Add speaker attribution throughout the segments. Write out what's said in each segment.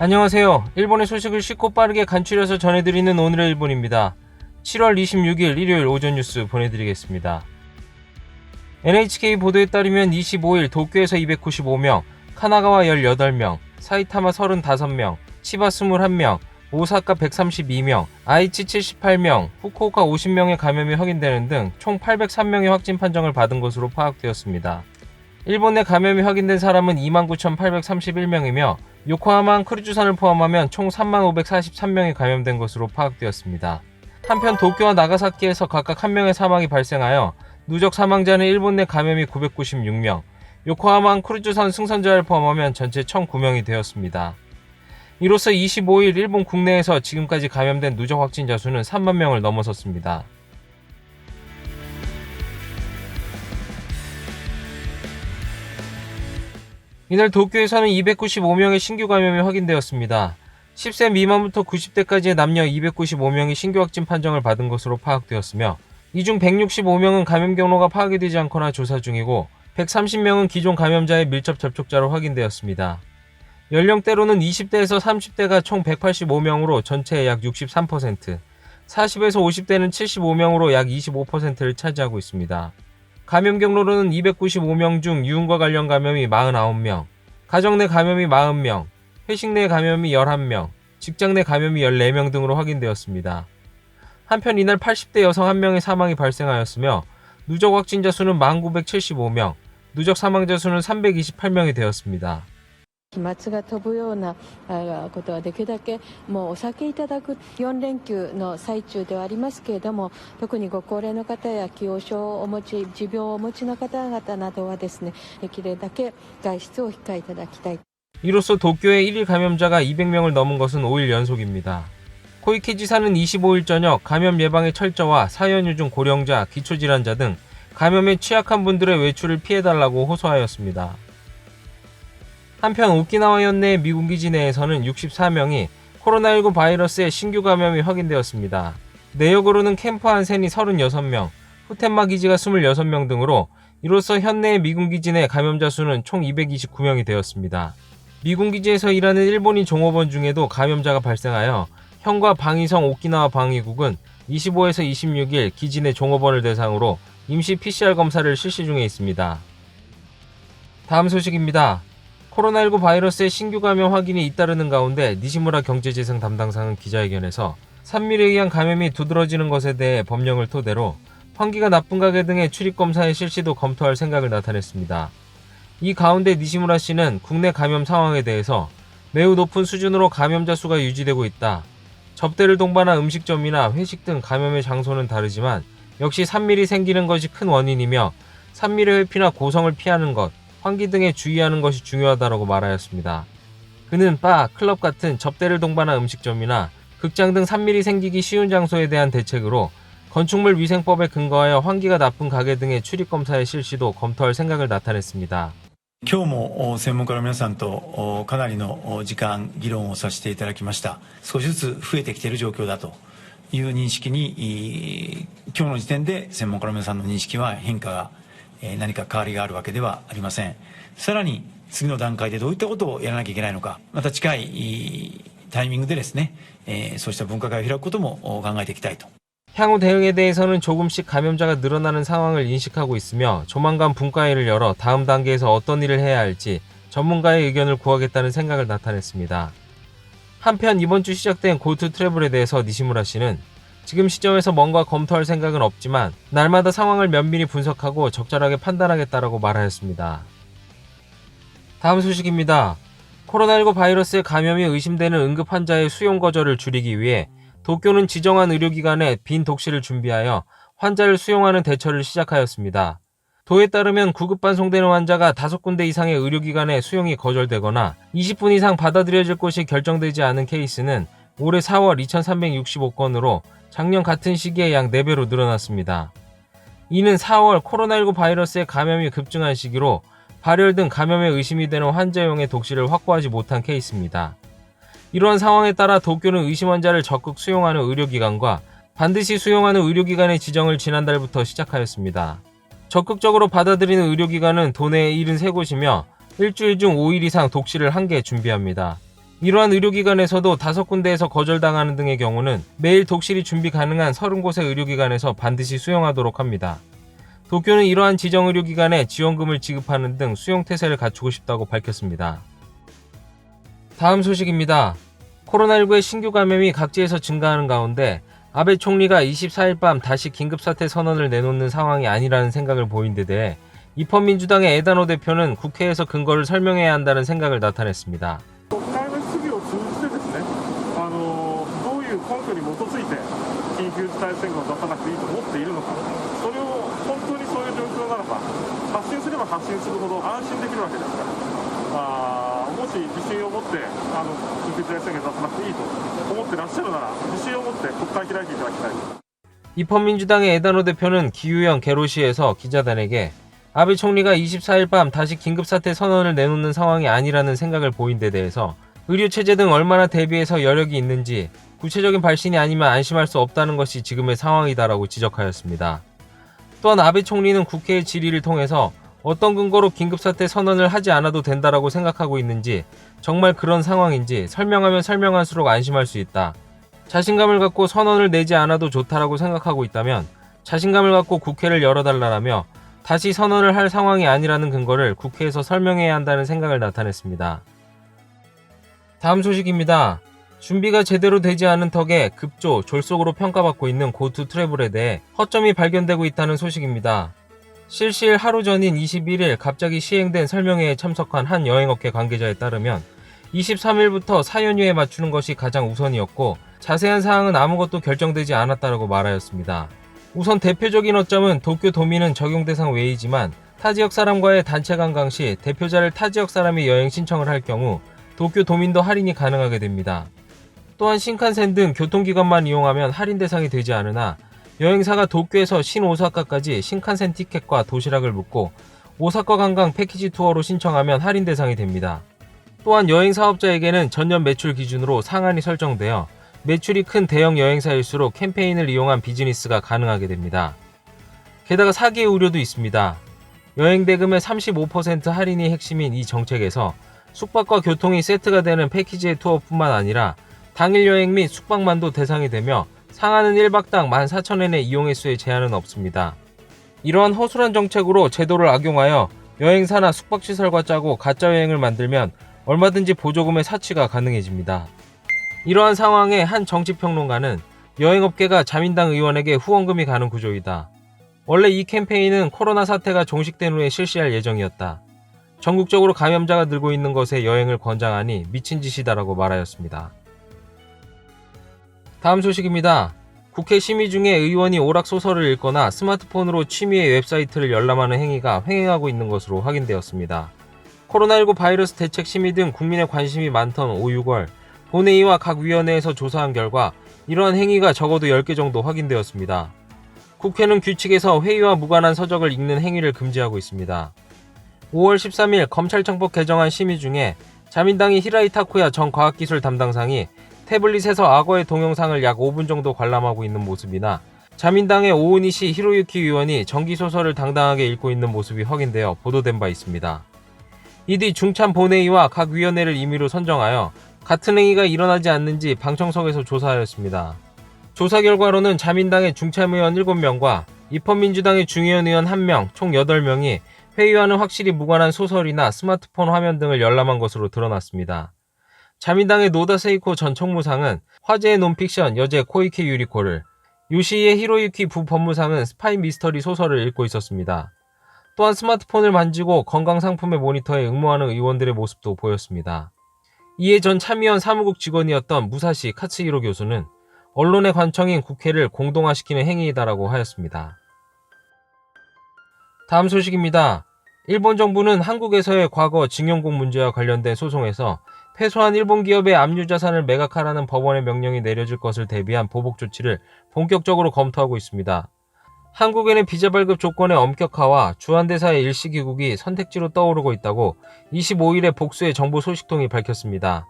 Speaker 1: 안녕하세요. 일본의 소식을 쉽고 빠르게 간추려서 전해드리는 오늘의 일본입니다. 7월 26일 일요일 오전 뉴스 보내드리겠습니다. NHK 보도에 따르면 25일 도쿄에서 295명, 카나가와 18명, 사이타마 35명, 치바 21명, 오사카 132명, 아이치 78명, 후쿠오카 50명의 감염이 확인되는 등 총 803명의 확진 판정을 받은 것으로 파악되었습니다. 일본 내 감염이 확인된 사람은 29,831명이며 요코하마 크루즈선을 포함하면 총 35,543명이 감염된 것으로 파악되었습니다. 한편 도쿄와 나가사키에서 각각 1명의 사망이 발생하여 누적 사망자는 일본 내 감염이 996명, 요코하마 크루즈선 승선자를 포함하면 전체 1,009명이 되었습니다. 이로써 25일 일본 국내에서 지금까지 감염된 누적 확진자 수는 3만 명을 넘어섰습니다. 이날 도쿄에서는 295명의 신규 감염이 확인되었습니다. 10세 미만부터 90대까지의 남녀 295명이 신규 확진 판정을 받은 것으로 파악되었으며 이 중 165명은 감염 경로가 파악이 되지 않거나 조사 중이고 130명은 기존 감염자의 밀접 접촉자로 확인되었습니다. 연령대로는 20대에서 30대가 총 185명으로 전체의 약 63%, 40에서 50대는 75명으로 약 25%를 차지하고 있습니다. 감염 경로로는 295명 중 유흥과 관련 감염이 49명, 가정 내 감염이 40명, 회식 내 감염이 11명, 직장 내 감염이 14명 등으로 확인되었습니다. 한편 이날 80대 여성 1명의 사망이 발생하였으며 누적 확진자 수는 1975명, 누적 사망자 수는 328명이 되었습니다.
Speaker 2: 飛沫が飛ぶようなことはできるだけもうお避けいただく4連休の最中ではありますけれども、特にご高齢の方や既往症をお持ち、持病をお持ちの方々などはですね、できるだけ外出をお控えいただきたい。
Speaker 1: 이로써 도쿄의 1일 감염자가 200명을 넘은 것은 5일 연속입니다. 코이케 지사는 25일 저녁 감염 예방의 철저와 사연유 중 고령자, 기초질환자 등 감염에 취약한 분들의 외출을 피해달라고 호소하였습니다. 한편 오키나와 현내의 미군 기지 내에서는 64명이 코로나19 바이러스의 신규 감염이 확인되었습니다. 내역으로는 캠프 한센이 36명, 후텐마 기지가 26명 등으로 이로써 현내의 미군 기지 내 감염자 수는 총 229명이 되었습니다. 미군 기지에서 일하는 일본인 종업원 중에도 감염자가 발생하여 현과 방위성 오키나와 방위국은 25에서 26일 기지 내 종업원을 대상으로 임시 PCR 검사를 실시 중에 있습니다. 다음 소식입니다. 코로나19 바이러스의 신규 감염 확인이 잇따르는 가운데 니시무라 경제재생 담당상은 기자회견에서 산밀에 의한 감염이 두드러지는 것에 대해 법령을 토대로 환기가 나쁜 가게 등의 출입검사의 실시도 검토할 생각을 나타냈습니다. 이 가운데 니시무라 씨는 국내 감염 상황에 대해서 매우 높은 수준으로 감염자 수가 유지되고 있다. 접대를 동반한 음식점이나 회식 등 감염의 장소는 다르지만 역시 산밀이 생기는 것이 큰 원인이며 산밀의 회피나 고성을 피하는 것, 환기 등에 주의하는 것이 중요하다고 말하였습니다. 그는 바, 클럽 같은 접대를 동반한 음식점이나 극장 등 산밀이 생기기 쉬운 장소에 대한 대책으로 건축물 위생법에 근거하여 환기가 나쁜 가게 등의 출입검사의 실시도 검토할 생각을 나타냈습니다.
Speaker 3: 今日も専門家の皆さんとかなりの時間議論をさせていただきました。少しずつ増えてきている状況だという認識に今日の時点で専門家の皆さんの認識は変化が何か変わりがあるわけではありません。さらに次の段階でどういったことをやらなきゃいけないのか、また近いタイミングでですね、そうした分科会を開くことも考えていきたいと。
Speaker 1: 향후 대응에 대해서는 조금씩 감염자가 늘어나는 상황을 인식하고 있으며 조만간 분과회를 열어 다음 단계에서 어떤 일을 해야 할지 전문가의 의견을 구하겠다는 생각을 나타냈습니다. 한편 이번 주 시작된 고투 트래블에 대해서 니시무라 씨는 지금 시점에서 뭔가 검토할 생각은 없지만 날마다 상황을 면밀히 분석하고 적절하게 판단하겠다라고 말하였습니다. 다음 소식입니다. 코로나19 바이러스의 감염이 의심되는 응급 환자의 수용 거절을 줄이기 위해 도쿄는 지정한 의료기관에 빈 독실을 준비하여 환자를 수용하는 대처를 시작하였습니다. 도에 따르면 구급 반송되는 환자가 5군데 이상의 의료기관에 수용이 거절되거나 20분 이상 받아들여질 곳이 결정되지 않은 케이스는 올해 4월 2365건으로 작년 같은 시기에 약 4배로 늘어났습니다. 이는 4월 코로나19 바이러스의 감염이 급증한 시기로 발열 등 감염에 의심이 되는 환자용의 독실을 확보하지 못한 케이스입니다. 이러한 상황에 따라 도쿄는 의심 환자를 적극 수용하는 의료기관과 반드시 수용하는 의료기관의 지정을 지난달부터 시작하였습니다. 적극적으로 받아들이는 의료기관은 도내에 73곳이며 일주일 중 5일 이상 독실을 1개 준비합니다. 이러한 의료기관에서도 5군데에서 거절당하는 등의 경우는 매일 독실이 준비 가능한 30곳의 의료기관에서 반드시 수용하도록 합니다. 도쿄는 이러한 지정의료기관에 지원금을 지급하는 등 수용태세를 갖추고 싶다고 밝혔습니다. 다음 소식입니다. 코로나19의 신규 감염이 각지에서 증가하는 가운데 아베 총리가 24일 밤 다시 긴급사태 선언을 내놓는 상황이 아니라는 생각을 보인 데 대해 입헌민주당의 에다노 대표는 국회에서 근거를 설명해야 한다는 생각을 나타냈습니다.
Speaker 4: 国会の質疑を通じてですね、どういう根拠に基づいて緊急事態宣言を出さなくていいと思っているのか、それを本当にそういう状況ならば発信すれば発信するほど安心できるわけですから、もし自信を持って緊急事態宣言出さなくていいと思ってらっしゃるなら自信を持って国会開いていただきたい。
Speaker 1: 입헌민주당의 에다노 대표는 기유형 게로시에서 기자단에게 아베 총리가 24일 밤 다시 긴급사태 선언을 내놓는 상황이 아니라는 생각을 보인 데 대해서 의료체제 등 얼마나 대비해서 여력이 있는지 구체적인 발신이 아니면 안심할 수 없다는 것이 지금의 상황이다라고 지적하였습니다. 또한 아베 총리는 국회의 질의를 통해서 어떤 근거로 긴급사태 선언을 하지 않아도 된다라고 생각하고 있는지, 정말 그런 상황인지 설명하면 설명할수록 안심할 수 있다. 자신감을 갖고 선언을 내지 않아도 좋다라고 생각하고 있다면 자신감을 갖고 국회를 열어달라라며 다시 선언을 할 상황이 아니라는 근거를 국회에서 설명해야 한다는 생각을 나타냈습니다. 다음 소식입니다. 준비가 제대로 되지 않은 덕에 급조, 졸속으로 평가받고 있는 고투 트래블에 대해 허점이 발견되고 있다는 소식입니다. 실시일 하루 전인 21일 갑자기 시행된 설명회에 참석한 한 여행업계 관계자에 따르면 23일부터 사연휴에 맞추는 것이 가장 우선이었고 자세한 사항은 아무것도 결정되지 않았다고 말하였습니다. 우선 대표적인 허점은 도쿄 도민은 적용 대상 외이지만 타지역 사람과의 단체 관광 시 대표자를 타지역 사람이 여행 신청을 할 경우 도쿄 도민도 할인이 가능하게 됩니다. 또한 신칸센 등 교통기관만 이용하면 할인 대상이 되지 않으나 여행사가 도쿄에서 신오사카까지 신칸센 티켓과 도시락을 묻고 오사카 관광 패키지 투어로 신청하면 할인 대상이 됩니다. 또한 여행 사업자에게는 전년 매출 기준으로 상한이 설정되어 매출이 큰 대형 여행사일수록 캠페인을 이용한 비즈니스가 가능하게 됩니다. 게다가 사기의 우려도 있습니다. 여행 대금의 35% 할인이 핵심인 이 정책에서 숙박과 교통이 세트가 되는 패키지의 투어뿐만 아니라 당일 여행 및 숙박만도 대상이 되며 상한은 1박당 14,000엔의 이용횟수에 제한은 없습니다. 이러한 허술한 정책으로 제도를 악용하여 여행사나 숙박시설과 짜고 가짜 여행을 만들면 얼마든지 보조금의 사취가 가능해집니다. 이러한 상황에 한 정치평론가는 여행업계가 자민당 의원에게 후원금이 가는 구조이다. 원래 이 캠페인은 코로나 사태가 종식된 후에 실시할 예정이었다. 전국적으로 감염자가 늘고 있는 것에 여행을 권장하니 미친 짓이다라고 말하였습니다. 다음 소식입니다. 국회 심의 중에 의원이 오락소설을 읽거나 스마트폰으로 취미의 웹사이트를 열람하는 행위가 횡행하고 있는 것으로 확인되었습니다. 코로나19 바이러스 대책 심의 등 국민의 관심이 많던 5, 6월 본회의와 각 위원회에서 조사한 결과 이러한 행위가 적어도 10개 정도 확인되었습니다. 국회는 규칙에서 회의와 무관한 서적을 읽는 행위를 금지하고 있습니다. 5월 13일 검찰청법 개정안 심의 중에 자민당의 히라이 타쿠야 전 과학기술 담당상이 태블릿에서 악어의 동영상을 약 5분 정도 관람하고 있는 모습이나 자민당의 오우니시 히로유키 의원이 정기소설을 당당하게 읽고 있는 모습이 확인되어 보도된 바 있습니다. 이 뒤 중참 본회의와 각 위원회를 임의로 선정하여 같은 행위가 일어나지 않는지 방청석에서 조사하였습니다. 조사 결과로는 자민당의 중참의원 7명과 입헌민주당의 중의원 의원 1명, 총 8명이 회의와는 확실히 무관한 소설이나 스마트폰 화면 등을 열람한 것으로 드러났습니다. 자민당의 노다 세이코 전 총무상은 화제의 논픽션 여제 코이케 유리코를, 요시히의 히로유키 부법무상은 스파이 미스터리 소설을 읽고 있었습니다. 또한 스마트폰을 만지고 건강상품의 모니터에 응모하는 의원들의 모습도 보였습니다. 이에 전 참의원 사무국 직원이었던 무사시 카츠히로 교수는 언론의 관청인 국회를 공동화시키는 행위이다라고 하였습니다. 다음 소식입니다. 일본 정부는 한국에서의 과거 징용공 문제와 관련된 소송에서 패소한 일본 기업의 압류자산을 매각하라는 법원의 명령이 내려질 것을 대비한 보복 조치를 본격적으로 검토하고 있습니다. 한국에는 비자 발급 조건의 엄격화와 주한대사의 일시귀국이 선택지로 떠오르고 있다고 25일에 복수의 정보 소식통이 밝혔습니다.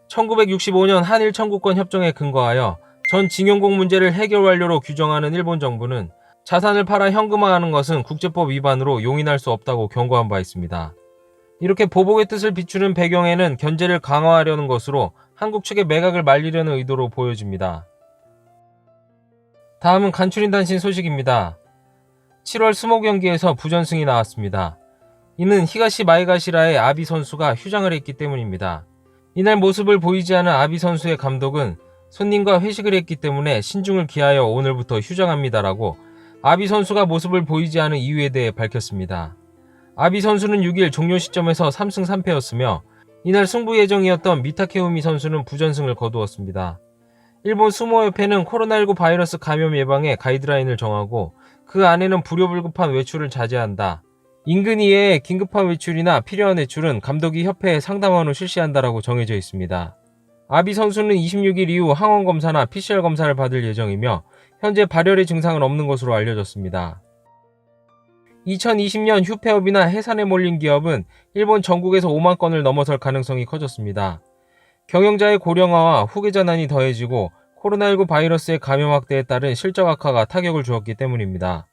Speaker 1: 1965년 한일 청구권 협정에 근거하여 전 징용공 문제를 해결 완료로 규정하는 일본 정부는 자산을 팔아 현금화하는 것은 국제법 위반으로 용인할 수 없다고 경고한 바 있습니다. 이렇게 보복의 뜻을 비추는 배경에는 견제를 강화하려는 것으로 한국 측의 매각을 말리려는 의도로 보여집니다. 다음은 간추린 단신 소식입니다. 7월 스모 경기에서 부전승이 나왔습니다. 이는 히가시 마에가시라의 아비 선수가 휴장을 했기 때문입니다. 이날 모습을 보이지 않은 아비 선수의 감독은 손님과 회식을 했기 때문에 신중을 기하여 오늘부터 휴장합니다라고 아비 선수가 모습을 보이지 않은 이유에 대해 밝혔습니다. 아비 선수는 6일 종료 시점에서 3승 3패였으며 이날 승부 예정이었던 미타케우미 선수는 부전승을 거두었습니다. 일본 수모협회는 코로나19 바이러스 감염 예방에 가이드라인을 정하고 그 안에는 불효불급한 외출을 자제한다. 인근 이외에 긴급한 외출이나 필요한 외출은 감독이 협회에 상담한 후 실시한다라고 정해져 있습니다. 아비 선수는 26일 이후 항원 검사나 PCR 검사를 받을 예정이며 현재 발열의 증상은 없는 것으로 알려졌습니다. 2020년 휴폐업이나 해산에 몰린 기업은 일본 전국에서 5만 건을 넘어설 가능성이 커졌습니다. 경영자의 고령화와 후계 전환이 더해지고 코로나19 바이러스의 감염 확대에 따른 실적 악화가 타격을 주었기 때문입니다.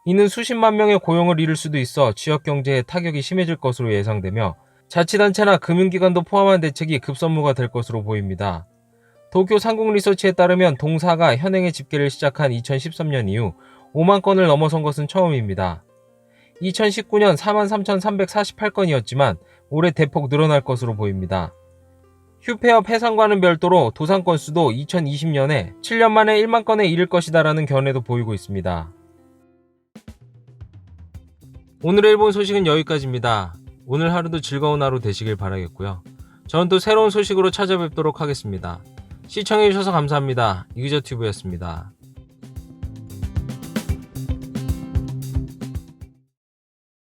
Speaker 1: 이는 수십만 명의 고용을 잃을 수도 있어 지역 경제에 타격이 심해질 것으로 예상되며 자치단체나 금융기관도 포함한 대책이 급선무가 될 것으로 보입니다. 도쿄 상공리서치에 따르면 동사가 현행의 집계를 시작한 2013년 이후 5만 건을 넘어선 것은 처음입니다. 2019년 43,348건이었지만 올해 대폭 늘어날 것으로 보입니다. 휴폐업 해산과는 별도로 도산 건수도 2020년에 7년 만에 1만 건에 이를 것이다라는 견해도 보이고 있습니다. 오늘의 일본 소식은 여기까지입니다. 오늘 하루도 즐거운 하루 되시길 바라겠고요. 저는 또 새로운 소식으로 찾아뵙도록 하겠습니다. 시청해주셔서 감사합니다. 이그저튜브였습니다.